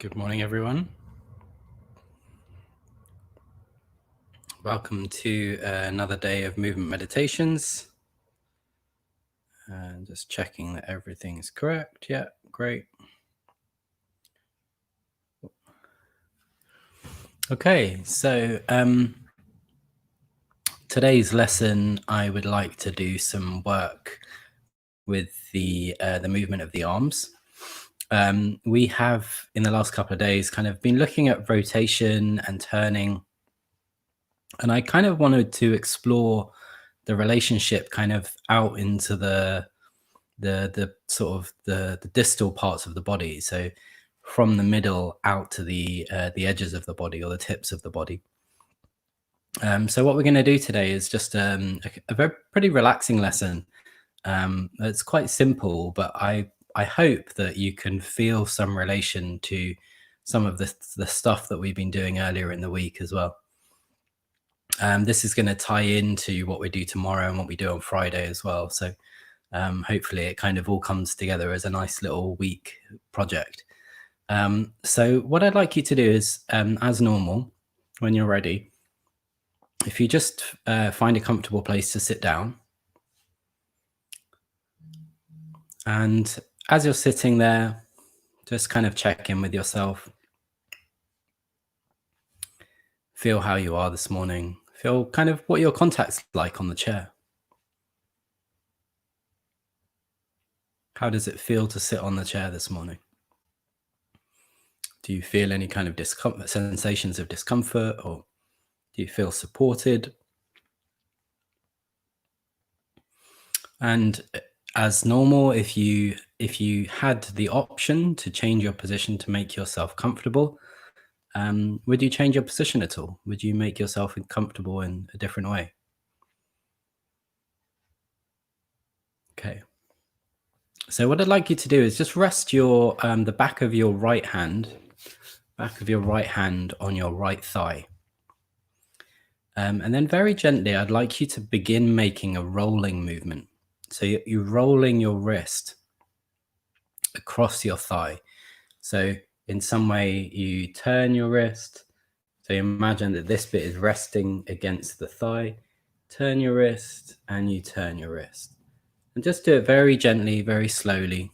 Good morning, everyone. Welcome to another day of movement meditations. Just checking that everything's correct. Yeah, great. Okay, so today's lesson, I would like to do some work with the movement of the arms. We have, in the last couple of days, kind of been looking at rotation and turning, and I kind of wanted to explore the relationship kind of out into the sort of the distal parts of the body, so from the middle out to the edges of the body or the tips of the body. So what we're going to do today is just a very pretty relaxing lesson. It's quite simple, but I hope that you can feel some relation to some of the stuff that we've been doing earlier in the week as well. This is going to tie into what we do tomorrow and what we do on Friday as well. So hopefully it kind of all comes together as a nice little week project. So what I'd like you to do is, as normal, when you're ready, if you just find a comfortable place to sit down, and as you're sitting there, just kind of check in with yourself. Feel how you are this morning. Feel kind of what your contact's like on the chair. How does it feel to sit on the chair this morning? Do you feel any kind of discomfort, sensations of discomfort, or do you feel supported? And as normal, if you had the option to change your position to make yourself comfortable, would you change your position at all? Would you make yourself comfortable in a different way? Okay. So what I'd like you to do is just rest your the back of your right hand on your right thigh. And then very gently, I'd like you to begin making a rolling movement. So you're rolling your wrist across your thigh. So in some way, you turn your wrist. So you imagine that this bit is resting against the thigh. Turn your wrist and you turn your wrist. And just do it very gently, very slowly.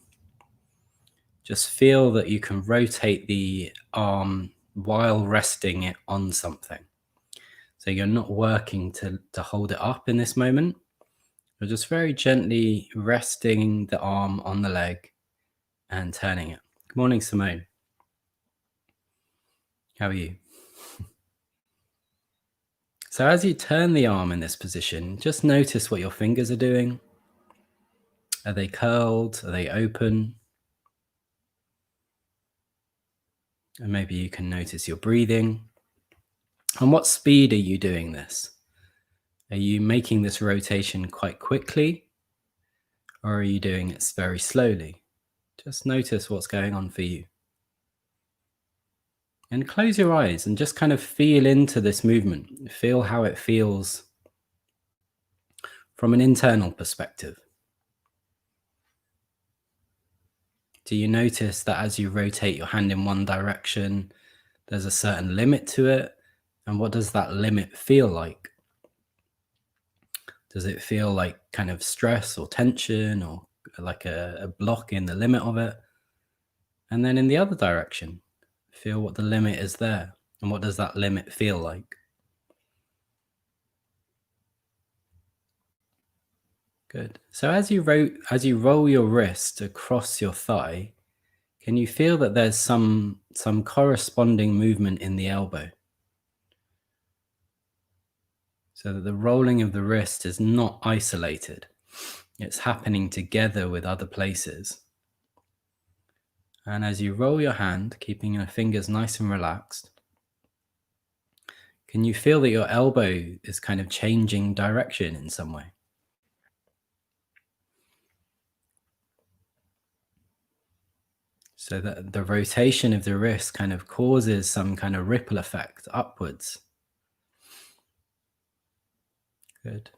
Just feel that you can rotate the arm while resting it on something. So you're not working to hold it up in this moment. You're just very gently resting the arm on the leg and turning it. Good morning, Simone. How are you? So as you turn the arm in this position, just notice what your fingers are doing. Are they curled? Are they open? And maybe you can notice your breathing. And what speed are you doing this? Are you making this rotation quite quickly? Or are you doing it very slowly? Just notice what's going on for you. And close your eyes and just kind of feel into this movement. Feel how it feels from an internal perspective. Do you notice that as you rotate your hand in one direction, there's a certain limit to it? And what does that limit feel like? Does it feel like kind of stress or tension or like a block in the limit of it? And then in the other direction, feel what the limit is there. And what does that limit feel like? Good. So as you roll your wrist across your thigh, can you feel that there's some corresponding movement in the elbow? So that the rolling of the wrist is not isolated. It's happening together with other places. And as you roll your hand, keeping your fingers nice and relaxed, can you feel that your elbow is kind of changing direction in some way? So that the rotation of the wrist kind of causes some kind of ripple effect upwards. Good.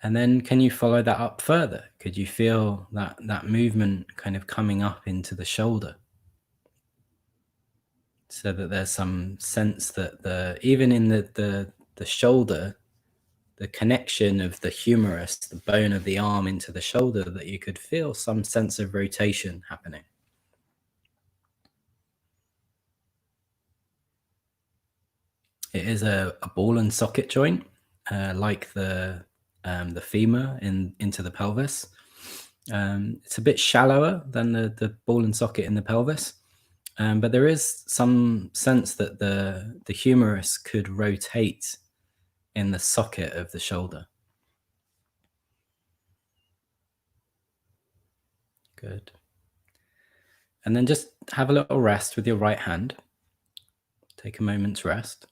And then can you follow that up further? Could you feel that movement kind of coming up into the shoulder? so that there's some sense that even in the shoulder, the connection of the humerus, the bone of the arm into the shoulder, that you could feel some sense of rotation happening. It is a ball and socket joint, like the femur into the pelvis. It's a bit shallower than the ball and socket in the pelvis, but there is some sense that the humerus could rotate in the socket of the shoulder. Good. And then just have a little rest with your right hand. Take a moment's rest.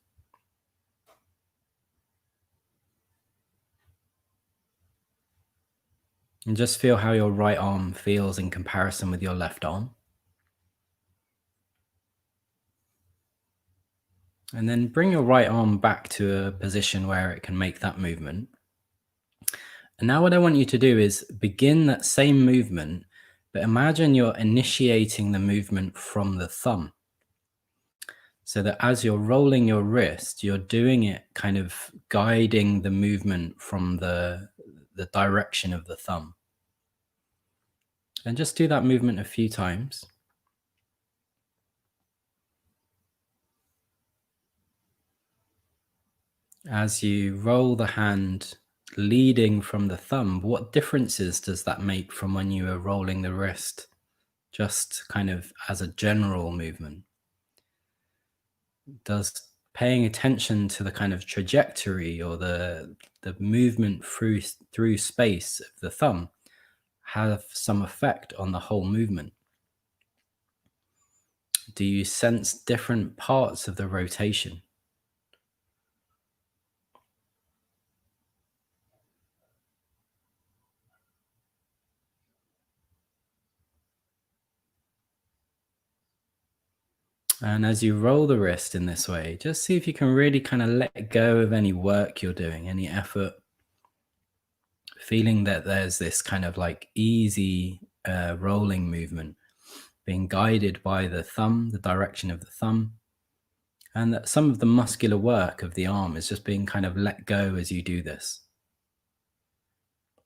And just feel how your right arm feels in comparison with your left arm. And then bring your right arm back to a position where it can make that movement. And now what I want you to do is begin that same movement, but imagine you're initiating the movement from the thumb. So that as you're rolling your wrist, you're doing it kind of guiding the movement from the direction of the thumb. And just do that movement a few times. As you roll the hand leading from the thumb, what differences does that make from when you were rolling the wrist, just kind of as a general movement? Does paying attention to the kind of trajectory or the movement through space of the thumb have some effect on the whole movement? Do you sense different parts of the rotation? And as you roll the wrist in this way, just see if you can really kind of let go of any work you're doing, any effort, feeling that there's this kind of like easy rolling movement being guided by the thumb, the direction of the thumb, and that some of the muscular work of the arm is just being kind of let go as you do this.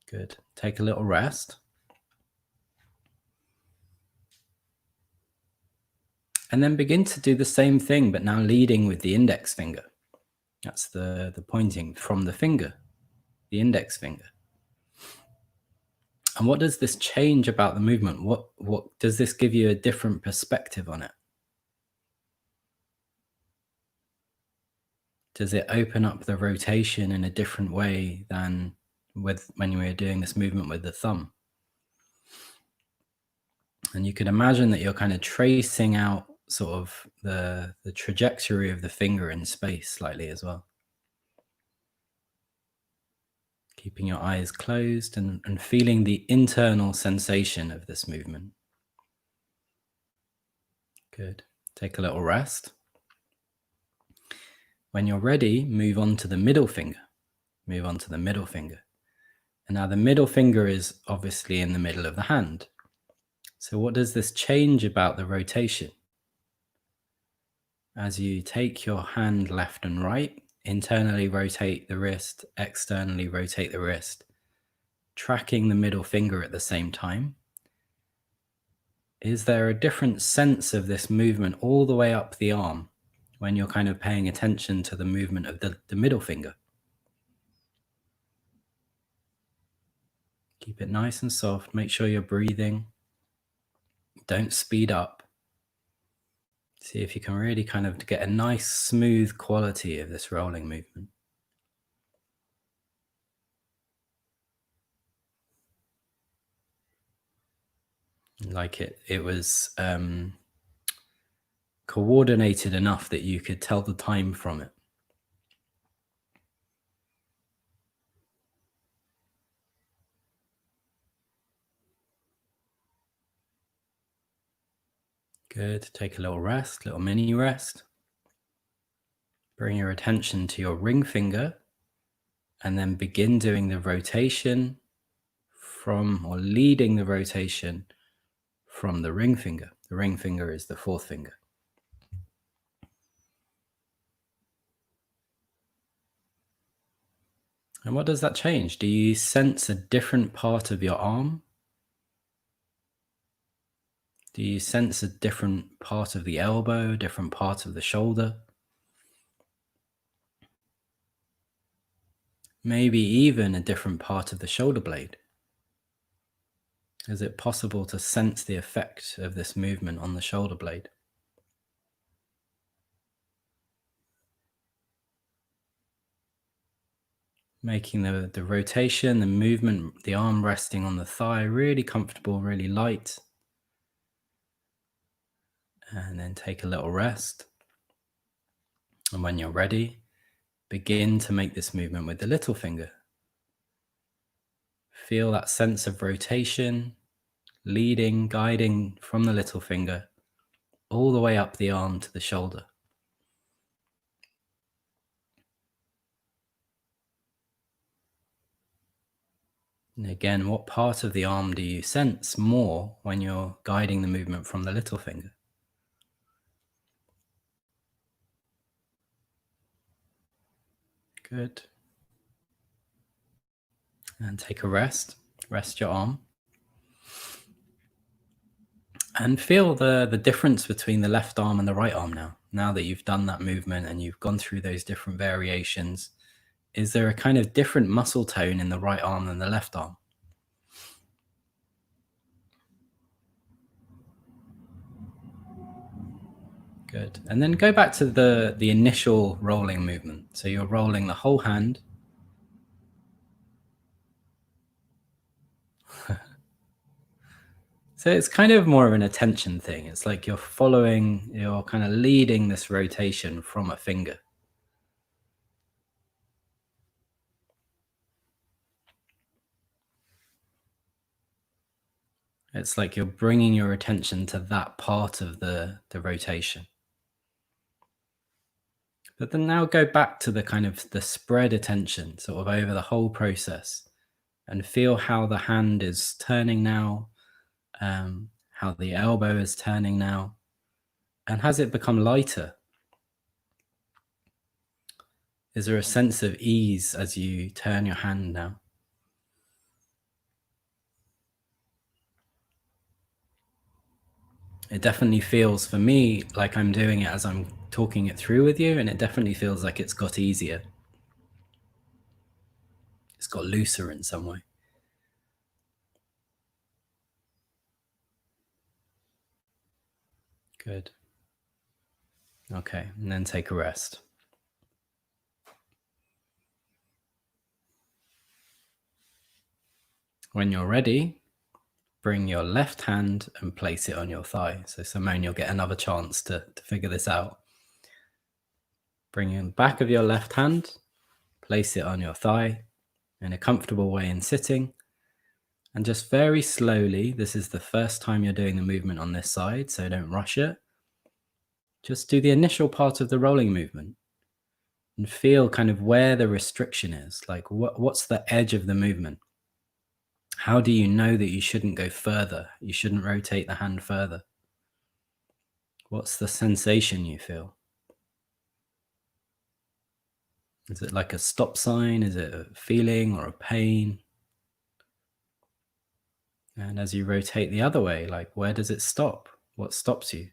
Good. Take a little rest. And then begin to do the same thing, but now leading with the index finger. That's the pointing from the finger, the index finger. And what does this change about the movement? What does this give you a different perspective on it? Does it open up the rotation in a different way than when you were doing this movement with the thumb? And you can imagine that you're kind of tracing out sort of the trajectory of the finger in space slightly as well. Keeping your eyes closed and feeling the internal sensation of this movement. Good. Take a little rest. When you're ready, move on to the middle finger. Move on to the middle finger. And now the middle finger is obviously in the middle of the hand. So what does this change about the rotation? As you take your hand left and right, internally rotate the wrist, externally rotate the wrist, tracking the middle finger at the same time. Is there a different sense of this movement all the way up the arm when you're kind of paying attention to the movement of the middle finger? Keep it nice and soft. Make sure you're breathing. Don't speed up. See if you can really kind of get a nice smooth quality of this rolling movement. Like it was coordinated enough that you could tell the time from it. Good. Take a little rest, little mini rest. Bring your attention to your ring finger and then begin doing the rotation from, or leading the rotation from the ring finger. The ring finger is the fourth finger. And what does that change? Do you sense a different part of your arm? Do you sense a different part of the elbow, different part of the shoulder? Maybe even a different part of the shoulder blade? Is it possible to sense the effect of this movement on the shoulder blade? Making the rotation, the movement, the arm resting on the thigh really comfortable, really light. And then take a little rest. And when you're ready, begin to make this movement with the little finger. Feel that sense of rotation, leading, guiding from the little finger all the way up the arm to the shoulder. And again, what part of the arm do you sense more when you're guiding the movement from the little finger? Good. And take a rest. Rest your arm. And feel the difference between the left arm and the right arm now. Now that you've done that movement and you've gone through those different variations, is there a kind of different muscle tone in the right arm than the left arm? Good. And then go back to the initial rolling movement. So you're rolling the whole hand. So it's kind of more of an attention thing. It's like you're kind of leading this rotation from a finger. It's like you're bringing your attention to that part of the rotation. But then now go back to the kind of the spread attention sort of over the whole process and feel how the hand is turning now, how the elbow is turning now, and has it become lighter? Is there a sense of ease as you turn your hand now? It definitely feels for me like I'm doing it as I'm talking it through with you, and it definitely feels like it's got easier. It's got looser in some way. Good. Okay, and then take a rest. When you're ready, bring your left hand and place it on your thigh. So Simone, you'll get another chance to figure this out. Bring in the back of your left hand, place it on your thigh in a comfortable way in sitting. And just very slowly, this is the first time you're doing the movement on this side, so don't rush it. Just do the initial part of the rolling movement and feel kind of where the restriction is. Like what's the edge of the movement? How do you know that you shouldn't go further? You shouldn't rotate the hand further. What's the sensation you feel? Is it like a stop sign? Is it a feeling or a pain? And as you rotate the other way, like where does it stop? What stops you?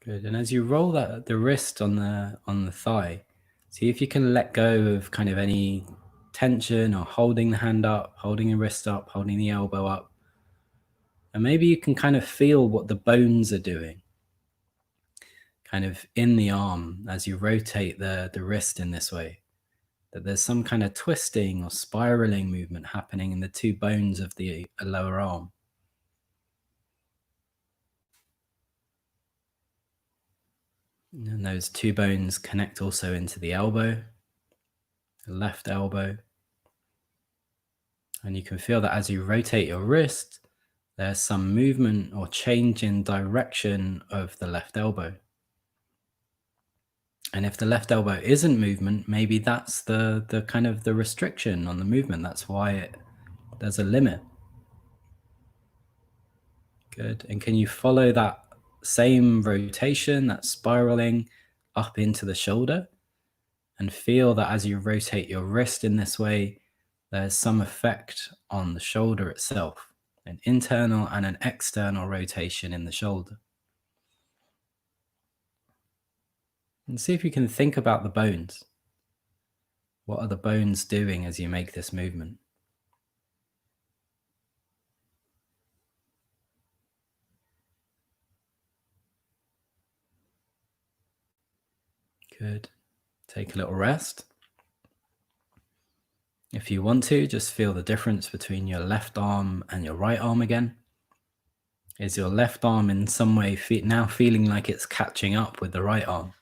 Good. And as you roll the wrist on the thigh, see if you can let go of kind of any tension or holding the hand up, holding the wrist up, holding the elbow up. And maybe you can kind of feel what the bones are doing kind of in the arm as you rotate the wrist in this way. That there's some kind of twisting or spiraling movement happening in the two bones of the lower arm. And those two bones connect also into the elbow, the left elbow. And you can feel that as you rotate your wrist, there's some movement or change in direction of the left elbow. And if the left elbow isn't movement, maybe that's the kind of the restriction on the movement. That's why there's a limit. Good. And can you follow that same rotation, that spiraling up into the shoulder, and feel that as you rotate your wrist in this way, there's some effect on the shoulder itself, an internal and an external rotation in the shoulder. And see if you can think about the bones. What are the bones doing as you make this movement? Good. Take a little rest. If you want to, just feel the difference between your left arm and your right arm again. Is your left arm in some way now feeling like it's catching up with the right arm?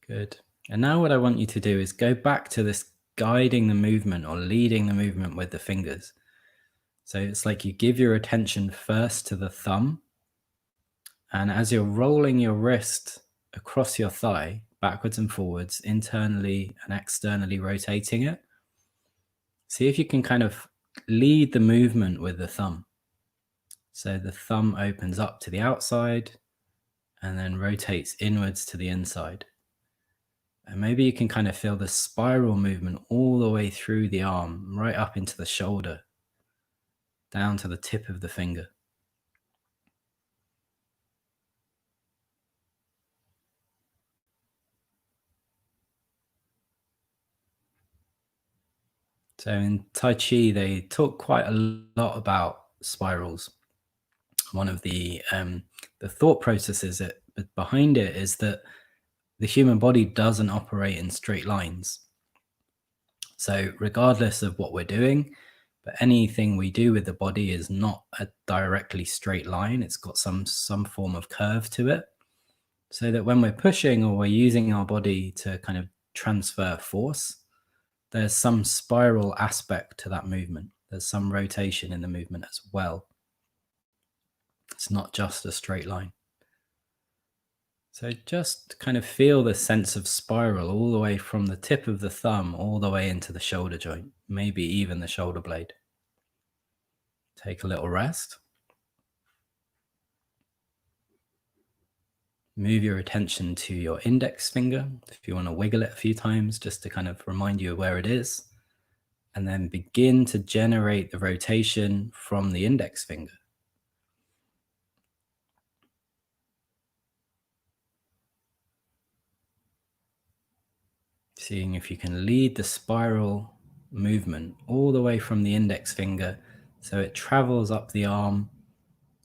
Good. And now what I want you to do is go back to this guiding the movement or leading the movement with the fingers. So it's like you give your attention first to the thumb. And as you're rolling your wrist across your thigh, backwards and forwards, internally and externally rotating it, see if you can kind of lead the movement with the thumb. So the thumb opens up to the outside and then rotates inwards to the inside. And maybe you can kind of feel the spiral movement all the way through the arm, right up into the shoulder, down to the tip of the finger. So in Tai Chi, they talk quite a lot about spirals. One of the thought processes behind it is that the human body doesn't operate in straight lines. So regardless of what we're doing, but anything we do with the body is not a directly straight line. It's got some form of curve to it. So that when we're pushing or we're using our body to kind of transfer force, there's some spiral aspect to that movement. There's some rotation in the movement as well. It's not just a straight line. So just kind of feel the sense of spiral all the way from the tip of the thumb all the way into the shoulder joint, maybe even the shoulder blade. Take a little rest. Move your attention to your index finger. If you want to wiggle it a few times just to kind of remind you of where it is. And then begin to generate the rotation from the index finger. Seeing if you can lead the spiral movement all the way from the index finger so it travels up the arm,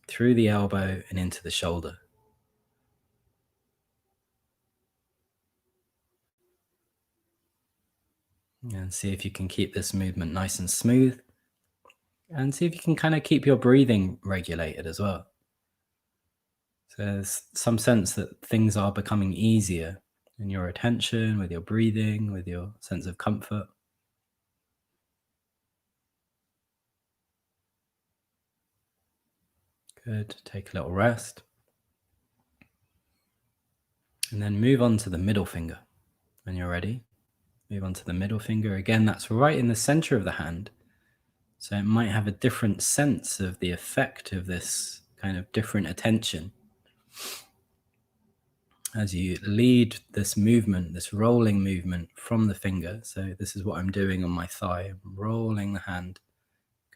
through the elbow and into the shoulder. And see if you can keep this movement nice and smooth. And see if you can kind of keep your breathing regulated as well. So there's some sense that things are becoming easier in your attention, with your breathing, with your sense of comfort. Good. Take a little rest. And then move on to the middle finger when you're ready. Move on to the middle finger. Again, that's right in the center of the hand. So it might have a different sense of the effect of this kind of different attention. As you lead this movement, this rolling movement from the finger. So this is what I'm doing on my thigh. I'm rolling the hand,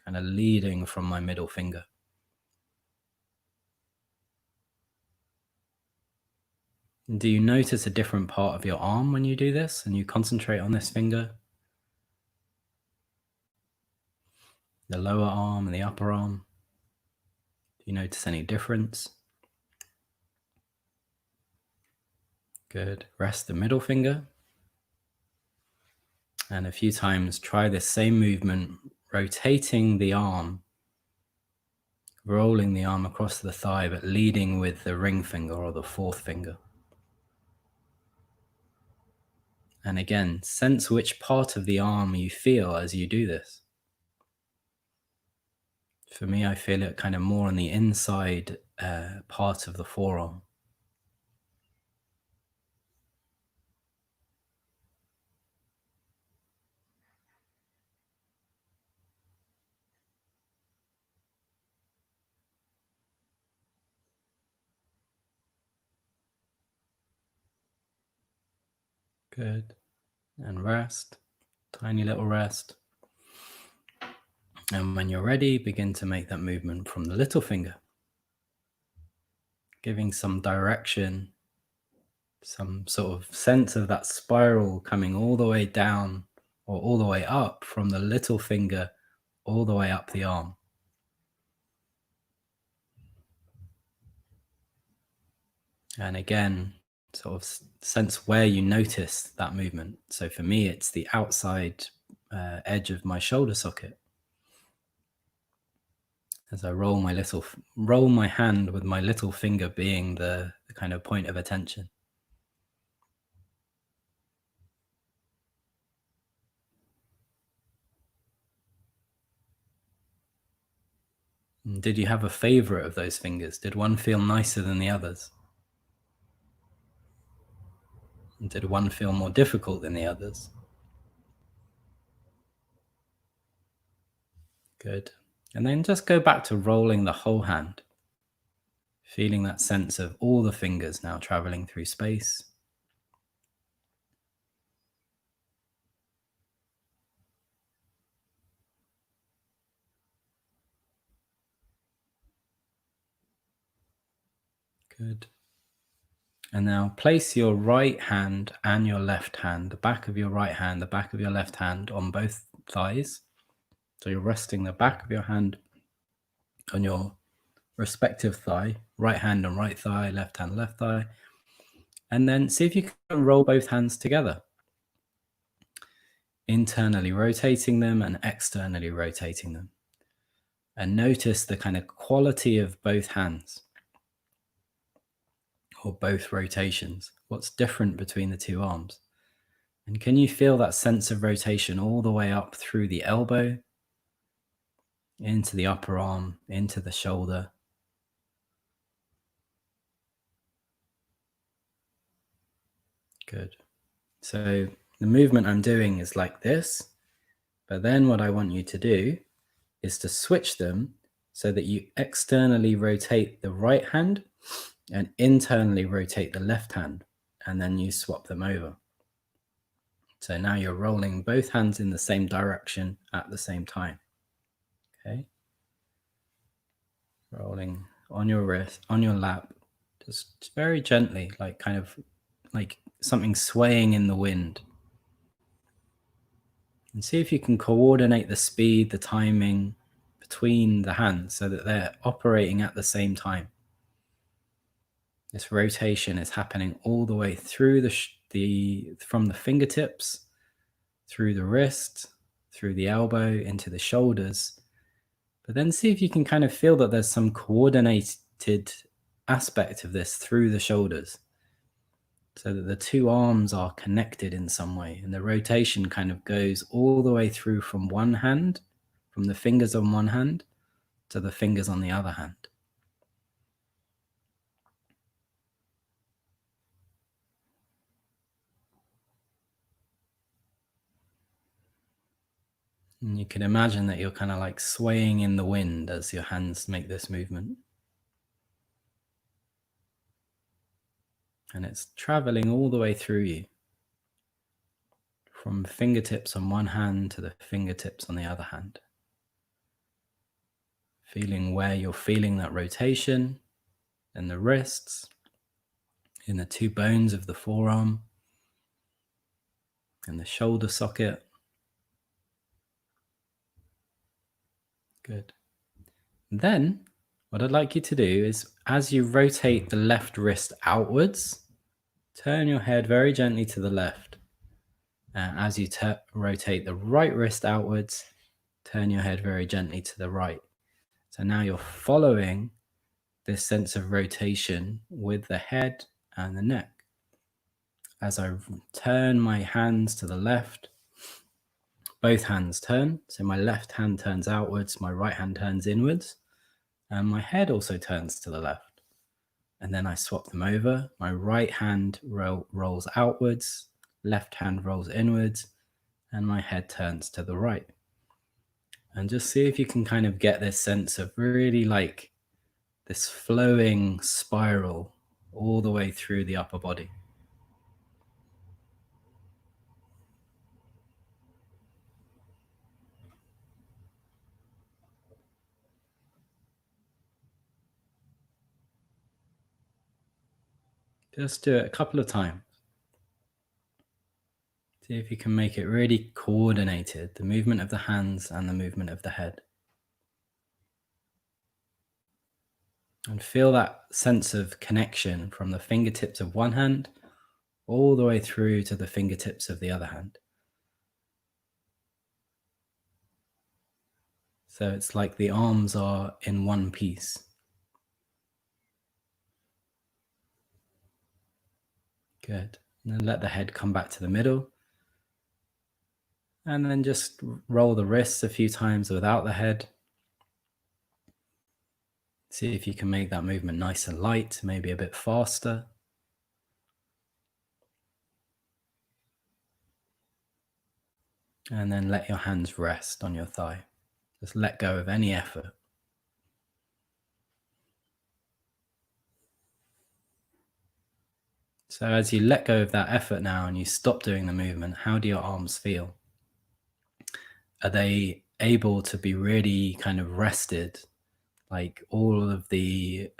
kind of leading from my middle finger. Do you notice a different part of your arm when you do this and you concentrate on this finger? The lower arm and the upper arm? Do you notice any difference? Good. Rest the middle finger. And a few times try this same movement, rotating the arm, rolling the arm across the thigh, but leading with the ring finger or the fourth finger. And again, sense which part of the arm you feel as you do this. For me, I feel it kind of more on the inside part of the forearm. Good. And rest. Tiny little rest. And when you're ready, begin to make that movement from the little finger, giving some direction, some sort of sense of that spiral coming all the way down or all the way up from the little finger all the way up the arm. And again, sort of sense where you notice that movement. So for me, it's the outside edge of my shoulder socket. As I roll my hand with my little finger being the kind of point of attention. And did you have a favorite of those fingers? Did one feel nicer than the others? And did one feel more difficult than the others? Good. And then just go back to rolling the whole hand, feeling that sense of all the fingers now traveling through space. Good. And now place your right hand and your left hand, the back of your right hand, the back of your left hand on both thighs. So you're resting the back of your hand on your respective thigh, right hand on right thigh, left hand, left thigh. And then see if you can roll both hands together, internally rotating them and externally rotating them. And notice the kind of quality of both hands or both rotations. What's different between the two arms? And can you feel that sense of rotation all the way up through the elbow, into the upper arm, into the shoulder? Good. So the movement I'm doing is like this, but then what I want you to do is to switch them so that you externally rotate the right hand and internally rotate the left hand, and then you swap them over. So now you're rolling both hands in the same direction at the same time. Okay. Rolling on your wrist, on your lap, just very gently, like kind of like something swaying in the wind. And see if you can coordinate the speed, the timing between the hands so that they're operating at the same time. This rotation is happening all the way through from the fingertips, through the wrist, through the elbow, into the shoulders. But then see if you can kind of feel that there's some coordinated aspect of this through the shoulders, so that the two arms are connected in some way. And the rotation kind of goes all the way through from one hand, from the fingers on one hand to the fingers on the other hand. And you can imagine that you're kind of like swaying in the wind as your hands make this movement. And it's traveling all the way through you, from fingertips on one hand to the fingertips on the other hand. Feeling where you're feeling that rotation in the wrists, in the two bones of the forearm, in the shoulder socket. Good. Then what I'd like you to do is, as you rotate the left wrist outwards, turn your head very gently to the left. And as you rotate the right wrist outwards, turn your head very gently to the right. So now you're following this sense of rotation with the head and the neck. As I turn my hands to the left, both hands turn. So my left hand turns outwards, my right hand turns inwards, and my head also turns to the left. And then I swap them over. My right hand rolls outwards, left hand rolls inwards, and my head turns to the right. And just see if you can kind of get this sense of really like this flowing spiral all the way through the upper body. Just do it a couple of times. See if you can make it really coordinated, the movement of the hands and the movement of the head. And feel that sense of connection from the fingertips of one hand all the way through to the fingertips of the other hand. So it's like the arms are in one piece. Good. And then let the head come back to the middle. And then just roll the wrists a few times without the head. See if you can make that movement nice and light, maybe a bit faster. And then let your hands rest on your thigh. Just let go of any effort. So as you let go of that effort now and you stop doing the movement, how do your arms feel? Are they able to be really kind of rested? Like all of the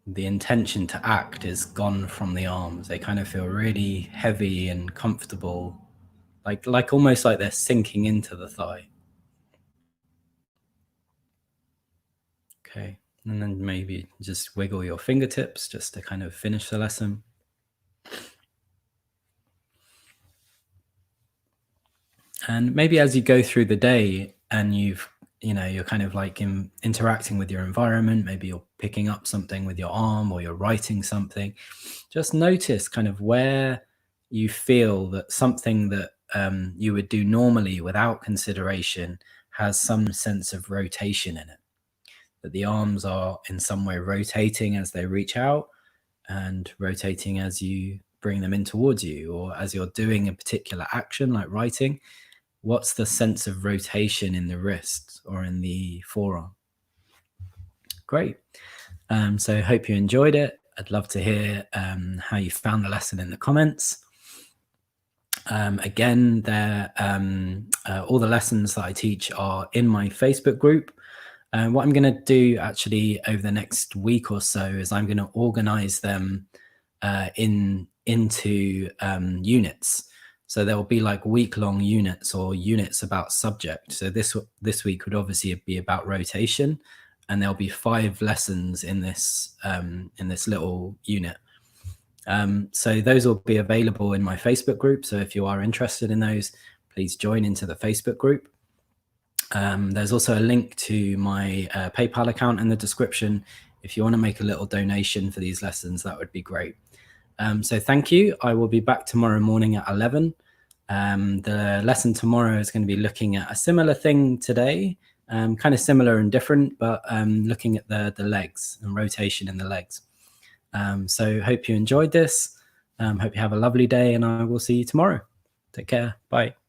intention to act is gone from the arms. They kind of feel really heavy and comfortable, like almost like they're sinking into the thigh. Okay, and then maybe just wiggle your fingertips just to kind of finish the lesson. And maybe as you go through the day and you're kind of like interacting with your environment, maybe you're picking up something with your arm or you're writing something, just notice kind of where you feel that something that you would do normally without consideration has some sense of rotation in it, that the arms are in some way rotating as they reach out and rotating as you bring them in towards you, or as you're doing a particular action like writing. What's the sense of rotation in the wrist or in the forearm? Great. So I hope you enjoyed it. I'd love to hear how you found the lesson in the comments. Again, all the lessons that I teach are in my Facebook group. What I'm going to do actually over the next week or so is I'm going to organize them into units. So there will be like week-long units or units about subject. So this week would obviously be about rotation, and there'll be 5 lessons in this little unit. So those will be available in my Facebook group. So if you are interested in those, please join into the Facebook group. There's also a link to my PayPal account in the description. If you want to make a little donation for these lessons, that would be great. So thank you. I will be back tomorrow morning at 11. The lesson tomorrow is going to be looking at a similar thing today, kind of similar and different, but looking at the legs and rotation in the legs. So hope you enjoyed this. Hope you have a lovely day, and I will see you tomorrow. Take care. Bye.